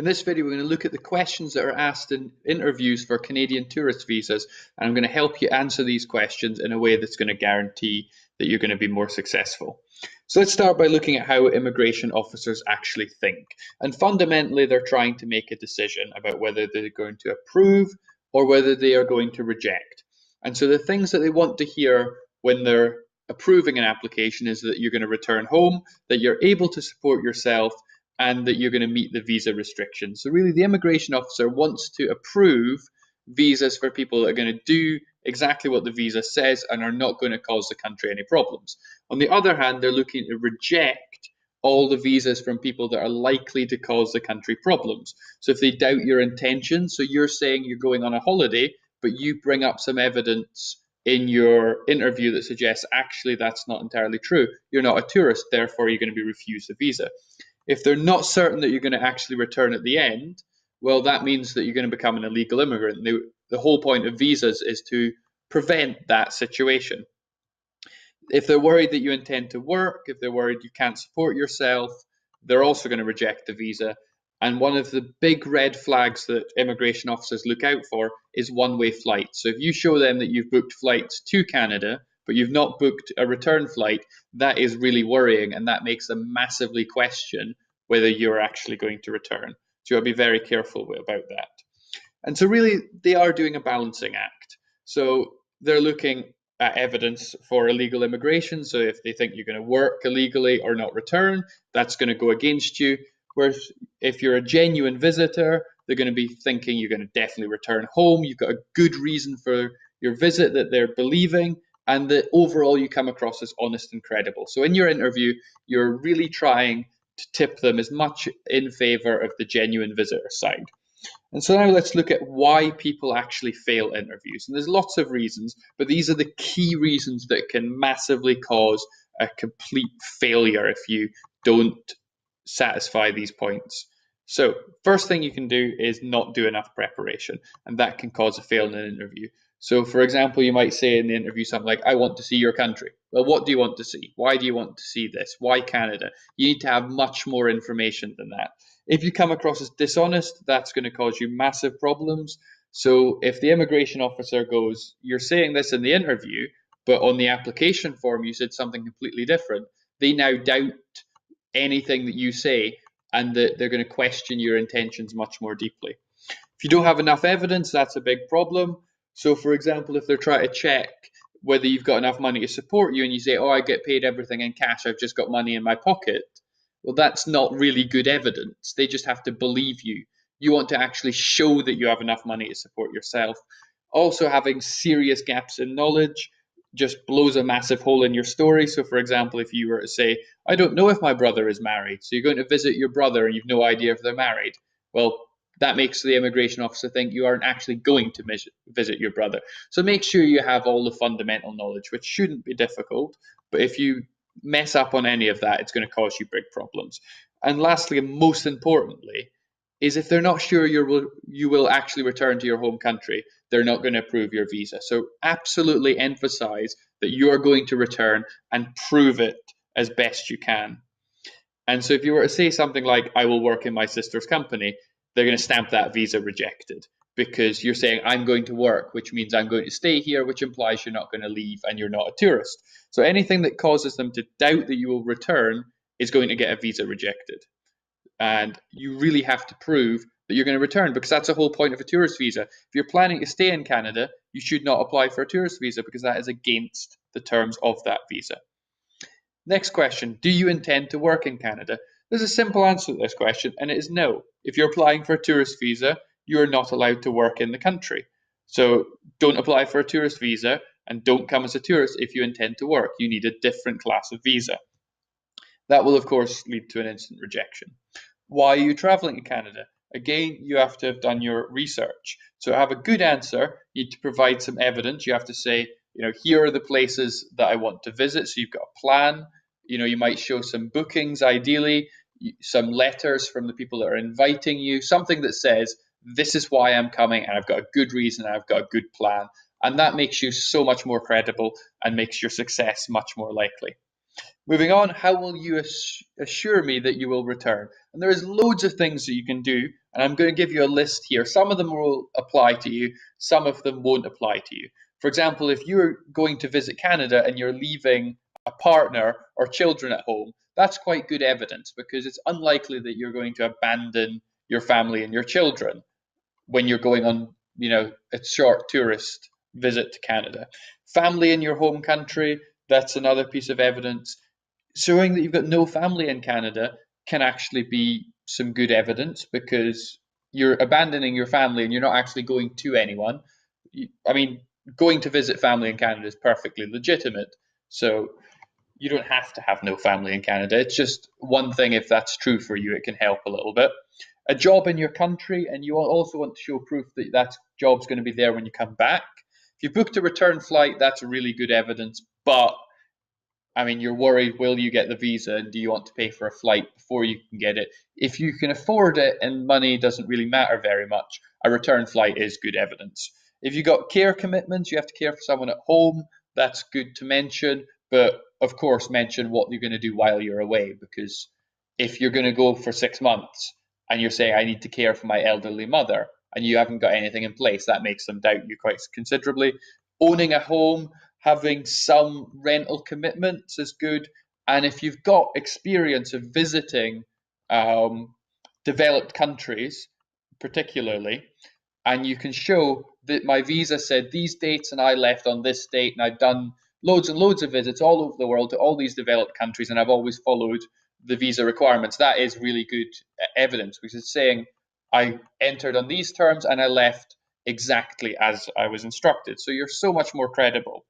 In this video, we're going to look at the questions that are asked in interviews for Canadian tourist visas, and I'm going to help you answer these questions in a way that's going to guarantee that you're going to be more successful. So let's start by looking at how immigration officers actually think. And fundamentally, they're trying to make a decision about whether they're going to approve or whether they are going to reject. And so the things that they want to hear when they're approving an application is that you're going to return home, that you're able to support yourself, and that you're going to meet the visa restrictions. So really, the immigration officer wants to approve visas for people that are going to do exactly what the visa says and are not going to cause the country any problems. On the other hand, they're looking to reject all the visas from people that are likely to cause the country problems. So if they doubt your intentions, so you're saying you're going on a holiday, but you bring up some evidence in your interview that suggests actually that's not entirely true. You're not a tourist, therefore you're going to be refused a visa. If they're not certain that you're going to actually return at the end, well, that means that you're going to become an illegal immigrant. The whole point of visas is to prevent that situation. If they're worried that you intend to work, if they're worried you can't support yourself, they're also going to reject the visa. And one of the big red flags that immigration officers look out for is one-way flights. So if you show them that you've booked flights to Canada, but you've not booked a return flight, that is really worrying, and that makes them massively question whether you're actually going to return. So you'll be very careful about that. And so really, they are doing a balancing act. So they're looking at evidence for illegal immigration. So if they think you're going to work illegally or not return, that's going to go against you. Whereas if you're a genuine visitor, they're going to be thinking you're going to definitely return home. You've got a good reason for your visit that they're believing, and that overall you come across as honest and credible. So in your interview, you're really trying to tip them as much in favor of the genuine visitor side. And so now let's look at why people actually fail interviews. And there's lots of reasons, but these are the key reasons that can massively cause a complete failure if you don't satisfy these points. So first thing you can do is not do enough preparation, and that can cause a fail in an interview. So for example, you might say in the interview something like, I want to see your country. Well, what do you want to see? Why do you want to see this? Why Canada? You need to have much more information than that. If you come across as dishonest, that's going to cause you massive problems. So if the immigration officer goes, you're saying this in the interview, but on the application form you said something completely different, they now doubt anything that you say, and that they're going to question your intentions much more deeply. If you don't have enough evidence, that's a big problem. So for example, if they're trying to check whether you've got enough money to support you and you say, oh, I get paid everything in cash, I've just got money in my pocket, well, that's not really good evidence. They just have to believe you. You want to actually show that you have enough money to support yourself. Also, having serious gaps in knowledge just blows a massive hole in your story. So for example, if you were to say, I don't know if my brother is married, so you're going to visit your brother and you've no idea if they're married, well, that makes the immigration officer think you aren't actually going to visit your brother. So make sure you have all the fundamental knowledge, which shouldn't be difficult, but if you mess up on any of that, it's going to cause you big problems. And lastly, and most importantly, is if they're not sure you will actually return to your home country, they're not going to approve your visa. So absolutely emphasize that you are going to return and prove it as best you can. And so if you were to say something like, I will work in my sister's company, they're going to stamp that visa rejected, because you're saying I'm going to work, which means I'm going to stay here, which implies you're not going to leave and you're not a tourist. So anything that causes them to doubt that you will return is going to get a visa rejected. And you really have to prove that you're going to return, because that's the whole point of a tourist visa. If you're planning to stay in Canada, you should not apply for a tourist visa, because that is against the terms of that visa. Next question, do you intend to work in Canada? There's a simple answer to this question, and it is no. If you're applying for a tourist visa, you're not allowed to work in the country. So don't apply for a tourist visa, and don't come as a tourist if you intend to work. You need a different class of visa. That will, of course, lead to an instant rejection. Why are you traveling to Canada? Again, you have to have done your research. So to have a good answer, you need to provide some evidence. You have to say, here are the places that I want to visit. So you've got a plan. You might show some bookings, ideally, some letters from the people that are inviting you, something that says, this is why I'm coming, and I've got a good reason, and I've got a good plan. And that makes you so much more credible and makes your success much more likely. Moving on, how will you assure me that you will return? And there is loads of things that you can do, and I'm going to give you a list here. Some of them will apply to you, some of them won't apply to you. For example, if you're going to visit Canada and you're leaving a partner or children at home, that's quite good evidence because it's unlikely that you're going to abandon your family and your children when you're going on, a short tourist visit to Canada. Family in your home country, that's another piece of evidence. Showing that you've got no family in Canada can actually be some good evidence because you're abandoning your family and you're not actually going to anyone. I mean, going to visit family in Canada is perfectly legitimate. So you don't have to have no family in Canada. It's just one thing, if that's true for you, it can help a little bit. A job in your country, and you also want to show proof that that job's going to be there when you come back. If you booked a return flight, that's really good evidence, but I mean, you're worried, will you get the visa and do you want to pay for a flight before you can get it? If you can afford it and money doesn't really matter very much, a return flight is good evidence. If you got care commitments, you have to care for someone at home, that's good to mention, but of course mention what you're going to do while you're away, because if you're going to go for 6 months and you're saying, I need to care for my elderly mother, and you haven't got anything in place, that makes them doubt you quite considerably. Owning a home, having some rental commitments is good. And if you've got experience of visiting developed countries, particularly, and you can show that my visa said these dates and I left on this date and I've done loads and loads of visits all over the world to all these developed countries and I've always followed the visa requirements, that is really good evidence because it's saying I entered on these terms and I left exactly as I was instructed. So you're so much more credible.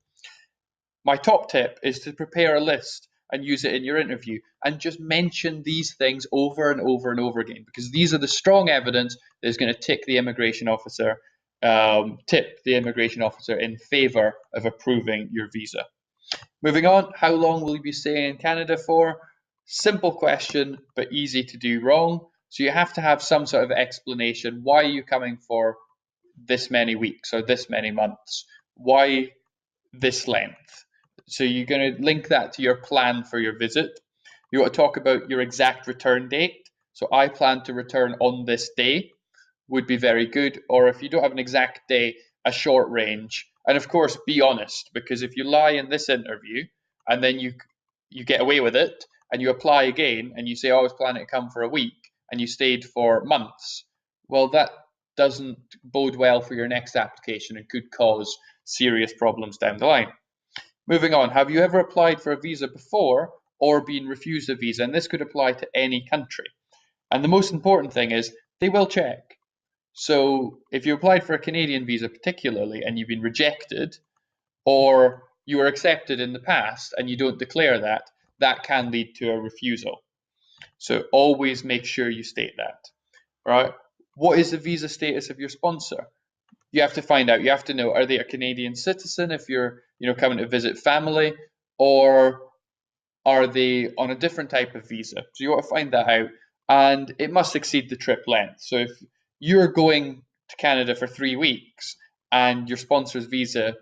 My top tip is to prepare a list and use it in your interview and just mention these things over and over and over again because these are the strong evidence that is going to tip the immigration officer in favor of approving your visa. Moving on, how long will you be staying in Canada for? Simple question, but easy to do wrong. So you have to have some sort of explanation. Why are you coming for this many weeks or this many months? Why this length? So you're going to link that to your plan for your visit. You want to talk about your exact return date. So I plan to return on this day would be very good. Or if you don't have an exact day, a short range. And of course, be honest, because if you lie in this interview and then you get away with it and you apply again and you say, oh, I was planning to come for a week and you stayed for months, well, that doesn't bode well for your next application and could cause serious problems down the line. Moving on, have you ever applied for a visa before or been refused a visa? And this could apply to any country. And the most important thing is they will check. So if you applied for a Canadian visa particularly and you've been rejected, or you were accepted in the past and you don't declare that, that can lead to a refusal. So always make sure you state that. Right? What is the visa status of your sponsor? You have to find out. You have to know, are they a Canadian citizen if you're, coming to visit family, or are they on a different type of visa? So you want to find that out, and it must exceed the trip length. So if you're going to Canada for 3 weeks and your sponsor's visa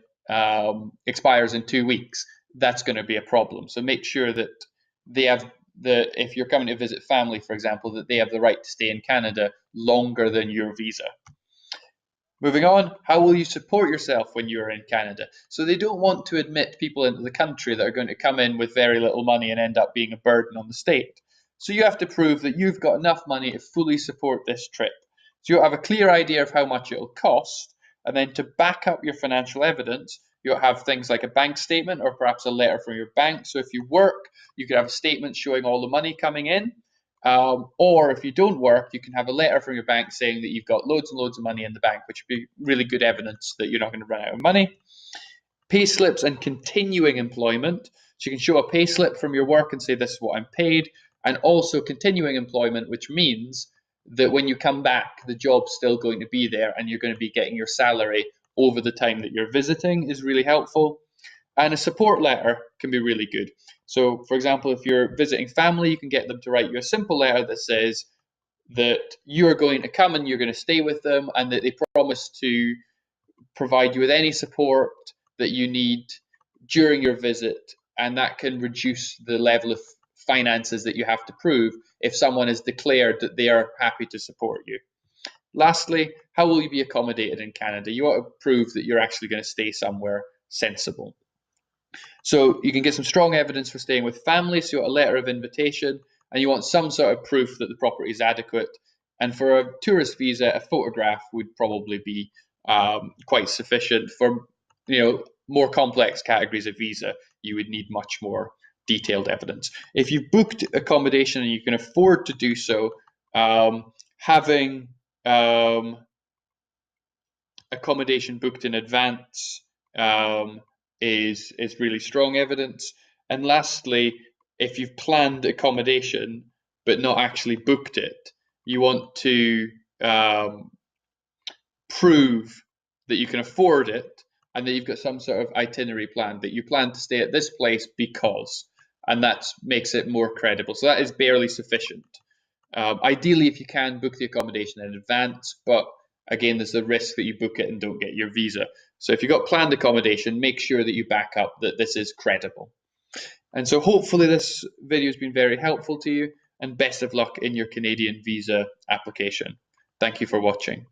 expires in 2 weeks, that's going to be a problem. So make sure that they have if you're coming to visit family, for example, that they have the right to stay in Canada longer than your visa. Moving on, how will you support yourself when you're in Canada? So they don't want to admit people into the country that are going to come in with very little money and end up being a burden on the state. So you have to prove that you've got enough money to fully support this trip. So you'll have a clear idea of how much it'll cost, and then to back up your financial evidence, you'll have things like a bank statement or perhaps a letter from your bank. So if you work, you could have a statement showing all the money coming in. Or if you don't work, you can have a letter from your bank saying that you've got loads and loads of money in the bank, which would be really good evidence that you're not going to run out of money. Pay slips and continuing employment. So you can show a pay slip from your work and say, this is what I'm paid. And also continuing employment, which means that when you come back, the job's still going to be there and you're going to be getting your salary over the time that you're visiting is really helpful. And a support letter can be really good. So, for example, if you're visiting family, you can get them to write you a simple letter that says that you're going to come and you're going to stay with them and that they promise to provide you with any support that you need during your visit and that can reduce the level of finances that you have to prove if someone has declared that they are happy to support you. Lastly, how will you be accommodated in Canada? You want to prove that you're actually going to stay somewhere sensible. So you can get some strong evidence for staying with family, so you want a letter of invitation, and you want some sort of proof that the property is adequate. And for a tourist visa, a photograph would probably be quite sufficient. For more complex categories of visa, you would need much more detailed evidence. If you've booked accommodation and you can afford to do so, having accommodation booked in advance is really strong evidence. And lastly, if you've planned accommodation but not actually booked it, you want to prove that you can afford it and that you've got some sort of itinerary plan, that you plan to stay at this place because, and that makes it more credible. So that is barely sufficient. Ideally, if you can, book the accommodation in advance, but again, there's the risk that you book it and don't get your visa. So if you've got planned accommodation, make sure that you back up that this is credible. And so hopefully this video has been very helpful to you, and best of luck in your Canadian visa application. Thank you for watching.